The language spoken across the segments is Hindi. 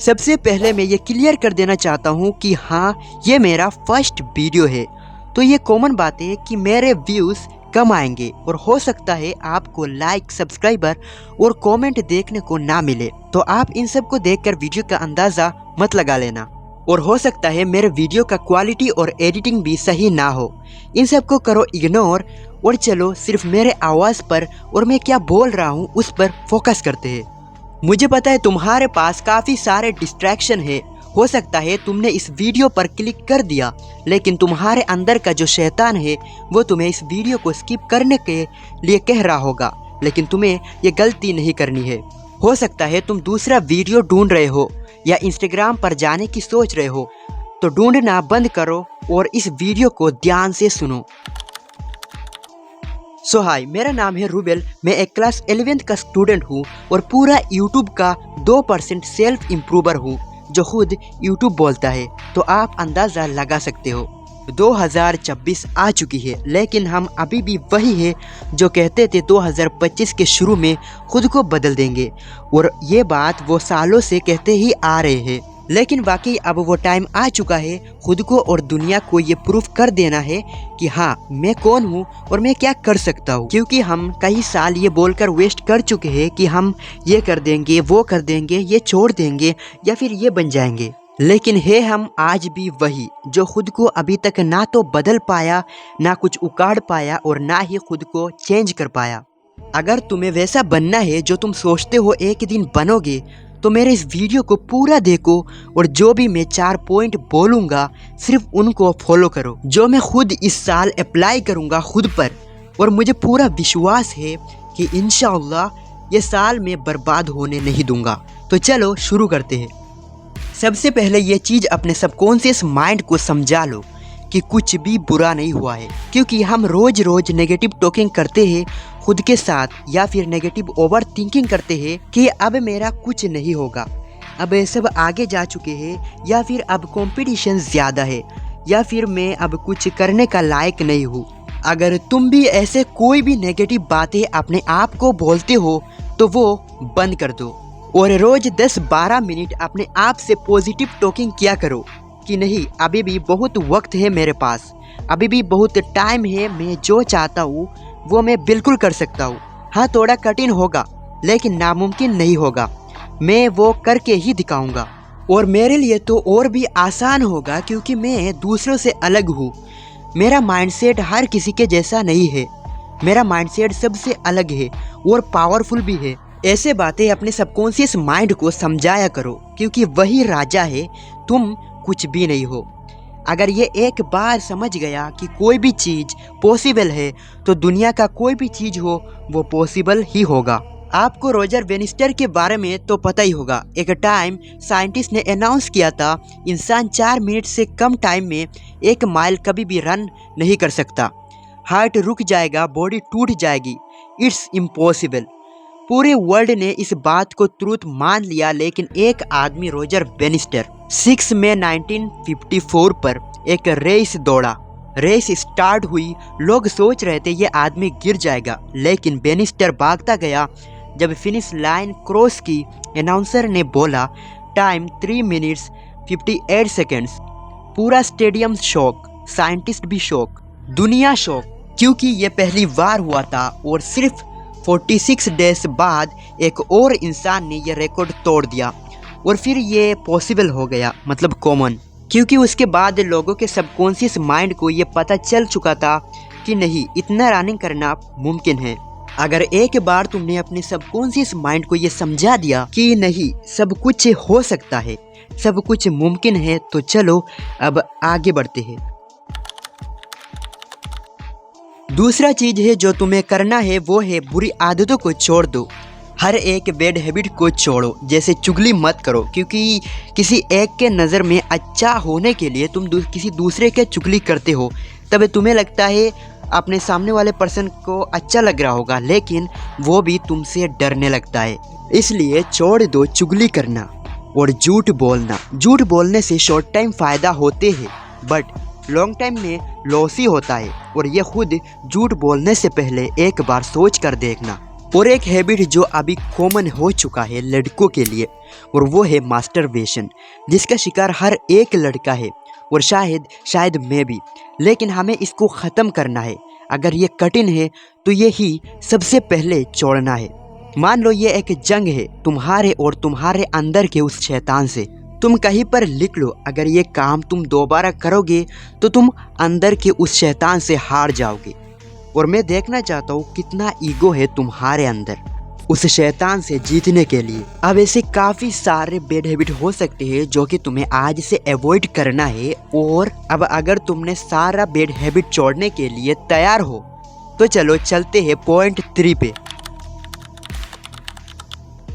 सबसे पहले मैं ये क्लियर कर देना चाहता हूँ कि हाँ, ये मेरा फर्स्ट वीडियो है, तो ये कॉमन बात है कि मेरे व्यूज़ कम आएंगे और हो सकता है आपको लाइक, सब्सक्राइबर और कमेंट देखने को ना मिले। तो आप इन सब को देखकर वीडियो का अंदाज़ा मत लगा लेना। और हो सकता है मेरे वीडियो का क्वालिटी और एडिटिंग भी सही ना हो। इन सब को करो इग्नोर और चलो सिर्फ मेरे आवाज़ पर और मैं क्या बोल रहा हूँ उस पर फोकस करते हैं। मुझे पता है तुम्हारे पास काफ़ी सारे डिस्ट्रैक्शन है। हो सकता है तुमने इस वीडियो पर क्लिक कर दिया, लेकिन तुम्हारे अंदर का जो शैतान है वो तुम्हें इस वीडियो को स्किप करने के लिए कह रहा होगा, लेकिन तुम्हें ये गलती नहीं करनी है। हो सकता है तुम दूसरा वीडियो ढूंढ रहे हो या इंस्टाग्राम पर जाने की सोच रहे हो, तो ढूंढना बंद करो और इस वीडियो को ध्यान से सुनो। सो हाय, मेरा नाम है रूबेल। मैं एक क्लास 11th का स्टूडेंट हूँ और पूरा यूट्यूब का 2% सेल्फ इम्प्रूवर हूँ जो खुद यूट्यूब बोलता है। तो आप अंदाज़ा लगा सकते हो 2026 आ चुकी है, लेकिन हम अभी भी वही है जो कहते थे 2025 के शुरू में खुद को बदल देंगे, और ये बात वो सालों से कहते ही आ रहे हैं। लेकिन वाकई अब वो टाइम आ चुका है खुद को और दुनिया को ये प्रूफ कर देना है कि हाँ, मैं कौन हूँ और मैं क्या कर सकता हूँ। क्योंकि हम कई साल ये बोलकर वेस्ट कर चुके हैं कि हम ये कर देंगे, वो कर देंगे, ये छोड़ देंगे या फिर ये बन जाएंगे, लेकिन है हम आज भी वही जो खुद को अभी तक ना तो बदल पाया, ना कुछ उखाड़ पाया और ना ही खुद को चेंज कर पाया। अगर तुम्हें वैसा बनना है जो तुम सोचते हो एक दिन बनोगे, तो मेरे इस वीडियो को पूरा देखो और जो भी मैं 4 पॉइंट बोलूँगा सिर्फ उनको फॉलो करो, जो मैं खुद इस साल अप्लाई करूँगा खुद पर। और मुझे पूरा विश्वास है कि इंशाअल्लाह ये साल मैं बर्बाद होने नहीं दूँगा। तो चलो शुरू करते हैं। सबसे पहले ये चीज़ अपने सबकॉन्शियस माइंड को समझा लो कि कुछ भी बुरा नहीं हुआ है, क्योंकि हम रोज़ रोज़ नेगेटिव टॉकिंग करते हैं खुद के साथ, या फिर नेगेटिव ओवर थिंकिंग करते हैं कि अब मेरा कुछ नहीं होगा, अब ये सब आगे जा चुके हैं, या फिर अब कंपटीशन ज़्यादा है, या फिर मैं अब कुछ करने का लायक नहीं हूँ। अगर तुम भी ऐसे कोई भी नेगेटिव बातें अपने आप को बोलते हो तो वो बंद कर दो और रोज़ 10-12 मिनट अपने आप से पॉजिटिव टॉकिंग किया करो कि नहीं, अभी भी बहुत वक्त है मेरे पास, अभी भी बहुत टाइम है, मैं जो चाहता हूँ वो मैं बिल्कुल कर सकता हूँ। हाँ, थोड़ा कठिन होगा लेकिन नामुमकिन नहीं होगा, मैं वो करके ही दिखाऊंगा। और मेरे लिए तो और भी आसान होगा क्योंकि मैं दूसरों से अलग हूँ। मेरा माइंडसेट हर किसी के जैसा नहीं है, मेरा माइंडसेट सबसे अलग है और पावरफुल भी है। ऐसे बातें अपने सबकॉन्शियस माइंड को समझाया करो, क्योंकि वही राजा है, तुम कुछ भी नहीं हो। अगर ये एक बार समझ गया कि कोई भी चीज़ पॉसिबल है, तो दुनिया का कोई भी चीज़ हो वो पॉसिबल ही होगा। आपको रॉजर बेनिस्टर के बारे में तो पता ही होगा। एक टाइम साइंटिस्ट ने अनाउंस किया था इंसान 4 मिनट से कम टाइम में 1 माइल कभी भी रन नहीं कर सकता। हार्ट रुक जाएगा, बॉडी टूट जाएगी, इट्स इम्पॉसिबल। पूरे वर्ल्ड ने इस बात को ट्रूथ मान लिया, लेकिन एक आदमी रॉजर बेनिस्टर 6 मई 1954 पर एक रेस दौड़ा। रेस स्टार्ट हुई, लोग सोच रहे थे ये आदमी गिर जाएगा, लेकिन बेनिस्टर भागता गया। जब फिनिश लाइन क्रॉस की, अनाउंसर ने बोला टाइम 3 मिनट्स 58 सेकेंड्स। पूरा स्टेडियम शॉक, साइंटिस्ट भी शॉक, दुनिया शॉक, क्योंकि ये पहली बार हुआ था और सिर्फ 46 डेज बाद एक और इंसान ने यह रिकॉर्ड तोड़ दिया और फिर ये पॉसिबल हो गया, मतलब कॉमन। क्योंकि उसके बाद लोगों के सबकॉन्शियस माइंड को ये पता चल चुका था कि नहीं, इतना रनिंग करना मुमकिन है। अगर एक बार तुमने अपने सबकॉन्शियस माइंड को ये समझा दिया कि नहीं, सब कुछ हो सकता है, सब कुछ मुमकिन है, तो चलो अब आगे बढ़ते हैं। दूसरा चीज़ है जो तुम्हें करना है वो है बुरी आदतों को छोड़ दो। हर एक बैड हैबिट को छोड़ो, जैसे चुगली मत करो, क्योंकि किसी एक के नज़र में अच्छा होने के लिए तुम किसी दूसरे के चुगली करते हो, तब तुम्हें लगता है अपने सामने वाले पर्सन को अच्छा लग रहा होगा, लेकिन वो भी तुमसे डरने लगता है। इसलिए छोड़ दो चुगली करना और झूठ बोलना। झूठ बोलने से शॉर्ट टाइम फ़ायदा होते हैं, बट लॉन्ग टाइम में लॉस ही होता है। और ये खुद झूठ बोलने से पहले एक बार सोच कर देखना, और एक हैबिट जो अभी कॉमन हो चुका है लड़कों के लिए, और वो है मास्टरबेशन, जिसका शिकार हर एक लड़का है और शायद मैं भी। लेकिन हमें इसको ख़त्म करना है। अगर ये कठिन है तो यही सबसे पहले छोड़ना है। मान लो ये एक जंग है तुम्हारे और तुम्हारे अंदर के उस शैतान से। तुम कहीं पर लिख लो, अगर ये काम तुम दोबारा करोगे तो तुम अंदर के उस शैतान से हार जाओगे। और मैं देखना चाहता हूँ कितना ईगो है तुम्हारे अंदर उस शैतान से जीतने के लिए। अब ऐसे काफ़ी सारे बैड हैबिट हो सकते हैं जो कि तुम्हें आज से अवॉइड करना है। और अब अगर तुमने सारा बैड हैबिट छोड़ने के लिए तैयार हो तो चलो चलते हैं पॉइंट 3 पे।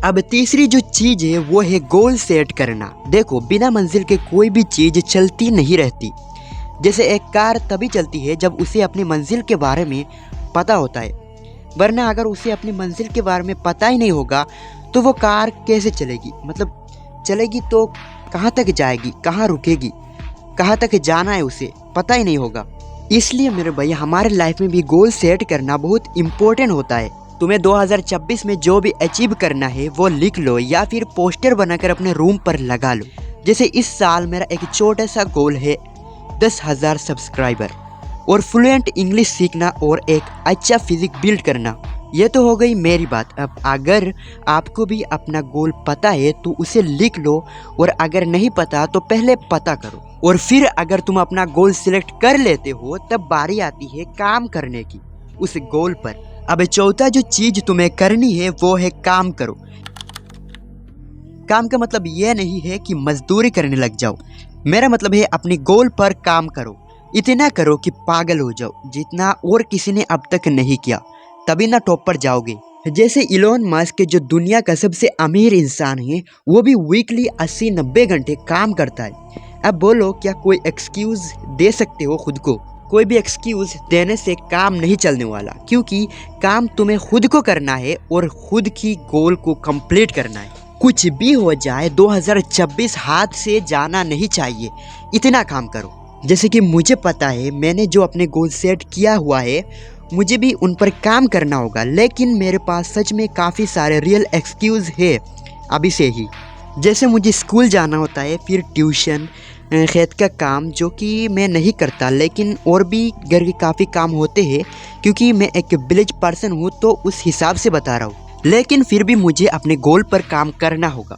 अब तीसरी जो चीज़ है वो है गोल सेट करना। देखो, बिना मंजिल के कोई भी चीज़ चलती नहीं रहती। जैसे एक कार तभी चलती है जब उसे अपनी मंजिल के बारे में पता होता है, वरना अगर उसे अपनी मंजिल के बारे में पता ही नहीं होगा तो वो कार कैसे चलेगी। मतलब चलेगी तो कहाँ तक जाएगी, कहाँ रुकेगी, कहाँ तक जाना है उसे पता ही नहीं होगा। इसलिए मेरे भाई हमारे लाइफ में भी गोल सेट करना बहुत इम्पोर्टेंट होता है। तुम्हें 2026 में जो भी अचीव करना है वो लिख लो या फिर पोस्टर बनाकर अपने रूम पर लगा लो। जैसे इस साल मेरा एक छोटा सा गोल है 10,000 सब्सक्राइबर और फ्लुएंट इंग्लिश सीखना और एक अच्छा फिजिक बिल्ड करना। ये तो हो गई मेरी बात। अब अगर आपको भी अपना गोल पता है तो उसे लिख लो, और अगर नहीं पता तो पहले पता करो, और फिर अगर तुम अपना गोल सिलेक्ट कर लेते हो तब बारी आती है काम करने की उस गोल पर। अब चौथा जो चीज तुम्हें करनी है वो है काम करो। काम का मतलब ये नहीं है कि मजदूरी करने लग जाओ, मेरा मतलब है अपनी गोल पर काम करो। इतना करो कि पागल हो जाओ, जितना और किसी ने अब तक नहीं किया, तभी ना टॉप पर जाओगे। जैसे इलोन मस्क जो दुनिया का सबसे अमीर इंसान है, वो भी वीकली 80-90 घंटे काम करता है। अब बोलो क्या कोई एक्सक्यूज दे सकते हो खुद को? कोई भी एक्सक्यूज देने से काम नहीं चलने वाला, क्योंकि काम तुम्हें खुद को करना है और खुद की गोल को कंप्लीट करना है। कुछ भी हो जाए 2026 हाथ से जाना नहीं चाहिए, इतना काम करो। जैसे कि मुझे पता है मैंने जो अपने गोल सेट किया हुआ है मुझे भी उन पर काम करना होगा, लेकिन मेरे पास सच में काफ़ी सारे रियल एक्सक्यूज़ है अभी से ही। जैसे मुझे स्कूल जाना होता है, फिर ट्यूशन, खेत का काम जो कि मैं नहीं करता, लेकिन और भी घर के काफ़ी काम होते हैं क्योंकि मैं एक विलेज पर्सन हूँ, तो उस हिसाब से बता रहा हूँ। लेकिन फिर भी मुझे अपने गोल पर काम करना होगा।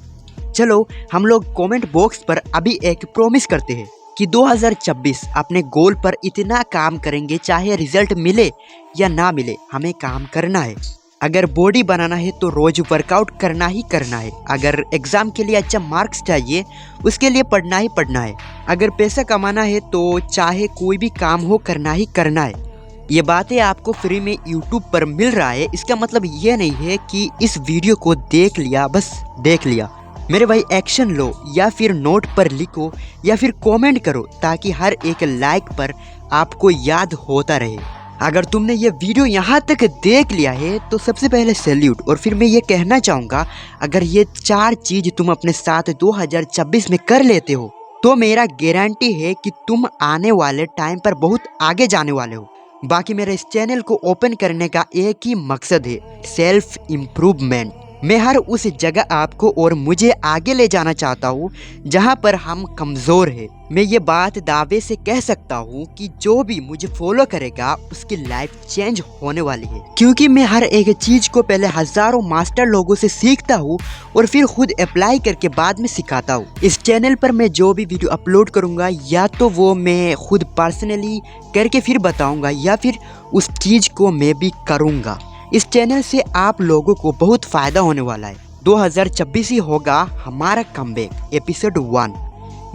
चलो हम लोग कमेंट बॉक्स पर अभी एक प्रॉमिस करते हैं कि 2026 अपने गोल पर इतना काम करेंगे, चाहे रिजल्ट मिले या ना मिले, हमें काम करना है। अगर बॉडी बनाना है तो रोज वर्कआउट करना ही करना है। अगर एग्जाम के लिए अच्छा मार्क्स चाहिए, उसके लिए पढ़ना ही पढ़ना है। अगर पैसा कमाना है तो चाहे कोई भी काम हो करना ही करना है। ये बातें आपको फ्री में यूट्यूब पर मिल रहा है, इसका मतलब ये नहीं है कि इस वीडियो को देख लिया बस देख लिया। मेरे भाई एक्शन लो, या फिर नोट पर लिखो, या फिर कमेंट करो, ताकि हर एक लाइक पर आपको याद होता रहे। अगर तुमने ये वीडियो यहाँ तक देख लिया है तो सबसे पहले सैल्यूट। और फिर मैं ये कहना चाहूँगा, अगर ये 4 चीज़ तुम अपने साथ 2026 में कर लेते हो तो मेरा गारंटी है कि तुम आने वाले टाइम पर बहुत आगे जाने वाले हो। बाकी मेरे इस चैनल को ओपन करने का एक ही मकसद है, सेल्फ इम्प्रूवमेंट। मैं हर उस जगह आपको और मुझे आगे ले जाना चाहता हूँ जहाँ पर हम कमज़ोर हैं। मैं ये बात दावे से कह सकता हूँ कि जो भी मुझे फॉलो करेगा उसकी लाइफ चेंज होने वाली है, क्योंकि मैं हर एक चीज़ को पहले हज़ारों मास्टर लोगों से सीखता हूँ और फिर खुद अप्लाई करके बाद में सिखाता हूँ। इस चैनल पर मैं जो भी वीडियो अपलोड करूँगा, या तो वो मैं खुद पर्सनली करके फिर बताऊँगा, या फिर उस चीज़ को मैं भी करूँगा। इस चैनल से आप लोगों को बहुत फ़ायदा होने वाला है। 2026 ही होगा हमारा कमबैक, एपिसोड 1।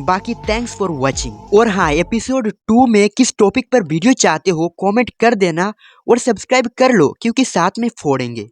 बाकी थैंक्स फॉर वॉचिंग। और हाँ, एपिसोड 2 में किस टॉपिक पर वीडियो चाहते हो कमेंट कर देना और सब्सक्राइब कर लो, क्योंकि साथ में फोड़ेंगे।